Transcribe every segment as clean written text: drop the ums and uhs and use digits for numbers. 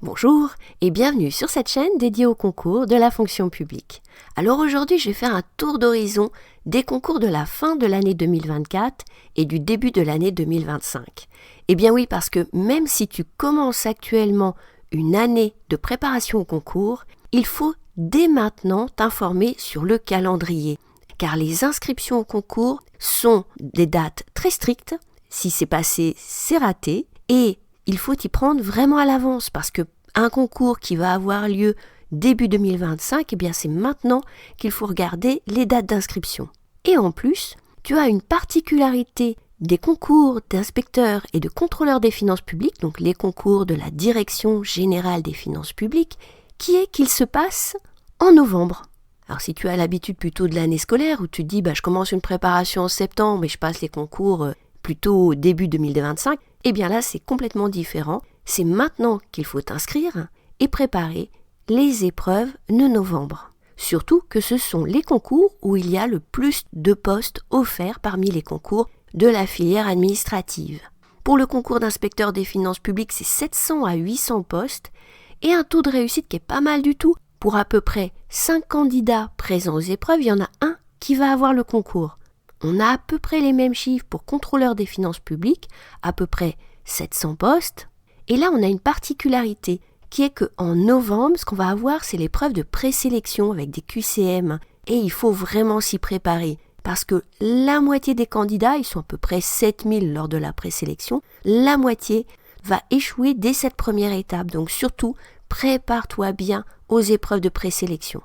Bonjour et bienvenue sur cette chaîne dédiée aux concours de la fonction publique. Alors aujourd'hui, je vais faire un tour d'horizon des concours de la fin de l'année 2024 et du début de l'année 2025. Eh bien oui, parce que même si tu commences actuellement une année de préparation au concours, il faut dès maintenant t'informer sur le calendrier, car les inscriptions au concours sont des dates très strictes. Si c'est passé, c'est raté et il faut y prendre vraiment à l'avance parce que un concours qui va avoir lieu début 2025, eh bien c'est maintenant qu'il faut regarder les dates d'inscription. Et en plus, tu as une particularité des concours d'inspecteurs et de contrôleurs des finances publiques, donc les concours de la Direction générale des finances publiques, qui est qu'ils se passent en novembre. Alors si tu as l'habitude plutôt de l'année scolaire où tu te dis je commence une préparation en septembre et je passe les concours plutôt début 2025, eh bien là c'est complètement différent. C'est maintenant qu'il faut t'inscrire et préparer les épreuves de novembre. Surtout que ce sont les concours où il y a le plus de postes offerts parmi les concours de la filière administrative. Pour le concours d'inspecteur des finances publiques, c'est 700 à 800 postes et un taux de réussite qui est pas mal du tout. Pour à peu près 5 candidats présents aux épreuves, il y en a un qui va avoir le concours. On a à peu près les mêmes chiffres pour contrôleur des finances publiques, à peu près 700 postes. Et là, on a une particularité qui est qu'en novembre, ce qu'on va avoir, c'est l'épreuve de présélection avec des QCM. Et il faut vraiment s'y préparer parce que la moitié des candidats, ils sont à peu près 7000 lors de la présélection, la moitié va échouer dès cette première étape. Donc surtout, prépare-toi bien aux épreuves de présélection.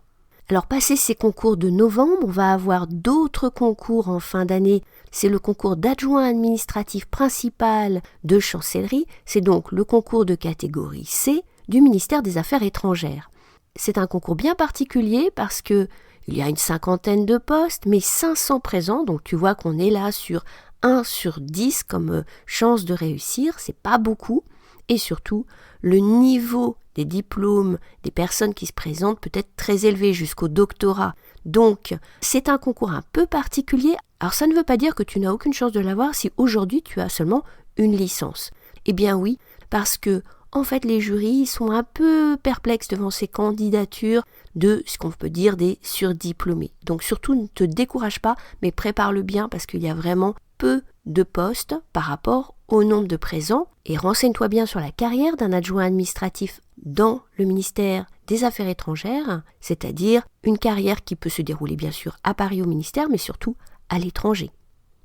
Alors, passé ces concours de novembre, on va avoir d'autres concours en fin d'année. C'est le concours d'adjoint administratif principal de chancellerie. C'est donc le concours de catégorie C du ministère des Affaires étrangères. C'est un concours bien particulier parce que il y a une 50aine de postes, mais 500 présents. Donc, tu vois qu'on est là sur 1 sur 10 comme chance de réussir. C'est pas beaucoup. Et surtout, le niveau des diplômes des personnes qui se présentent peut être très élevé jusqu'au doctorat. Donc, c'est un concours un peu particulier. Alors, ça ne veut pas dire que tu n'as aucune chance de l'avoir si aujourd'hui tu as seulement une licence. Eh bien oui, parce que en fait, les jurys sont un peu perplexes devant ces candidatures de ce qu'on peut dire des surdiplômés. Donc surtout, ne te décourage pas, mais prépare-le bien parce qu'il y a vraiment peu de postes par rapport au nombre de présents. Et renseigne-toi bien sur la carrière d'un adjoint administratif dans le ministère des Affaires étrangères, c'est-à-dire une carrière qui peut se dérouler bien sûr à Paris au ministère, mais surtout à l'étranger.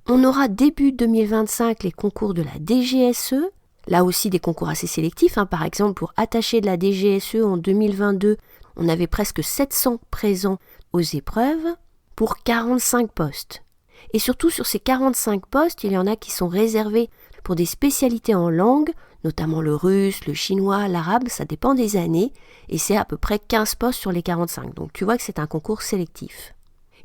On aura début 2025 les concours de la DGSE, là aussi des concours assez sélectifs. Par exemple, pour attaché de la DGSE en 2022, on avait presque 700 présents aux épreuves pour 45 postes. Et surtout sur ces 45 postes, il y en a qui sont réservés pour des spécialités en langue, notamment le russe, le chinois, l'arabe, ça dépend des années, et c'est à peu près 15 postes sur les 45. Donc tu vois que c'est un concours sélectif.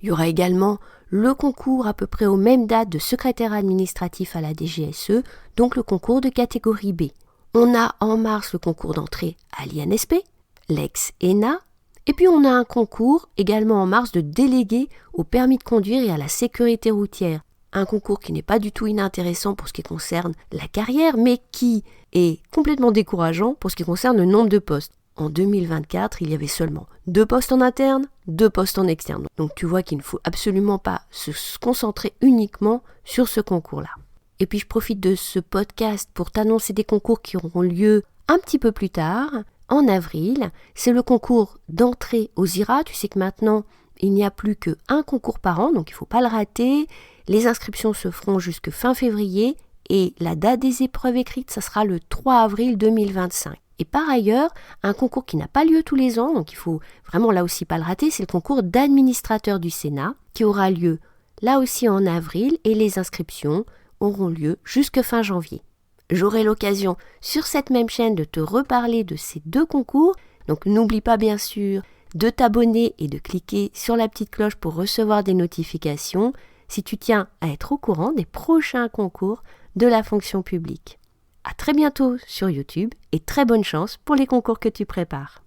Il y aura également le concours à peu près aux mêmes dates de secrétaire administratif à la DGSE, donc le concours de catégorie B. On a en mars le concours d'entrée à l'INSP, l'ex-ENA, et puis on a un concours également en mars de délégué au permis de conduire et à la sécurité routière. Un concours qui n'est pas du tout inintéressant pour ce qui concerne la carrière, mais qui est complètement décourageant pour ce qui concerne le nombre de postes. En 2024, il y avait seulement 2 postes en interne, 2 postes en externe. Donc tu vois qu'il ne faut absolument pas se concentrer uniquement sur ce concours-là. Et puis je profite de ce podcast pour t'annoncer des concours qui auront lieu un petit peu plus tard, en avril. C'est le concours d'entrée aux IRA. Tu sais que maintenant, il n'y a plus qu'un concours par an, donc il ne faut pas le rater. Les inscriptions se feront jusque fin février et la date des épreuves écrites, ça sera le 3 avril 2025. Et par ailleurs, un concours qui n'a pas lieu tous les ans, donc il faut vraiment là aussi pas le rater, c'est le concours d'administrateur du Sénat qui aura lieu là aussi en avril et les inscriptions auront lieu jusque fin janvier. J'aurai l'occasion sur cette même chaîne de te reparler de ces 2 concours, donc n'oublie pas bien sûr de t'abonner et de cliquer sur la petite cloche pour recevoir des notifications si tu tiens à être au courant des prochains concours de la fonction publique. À très bientôt sur YouTube et très bonne chance pour les concours que tu prépares.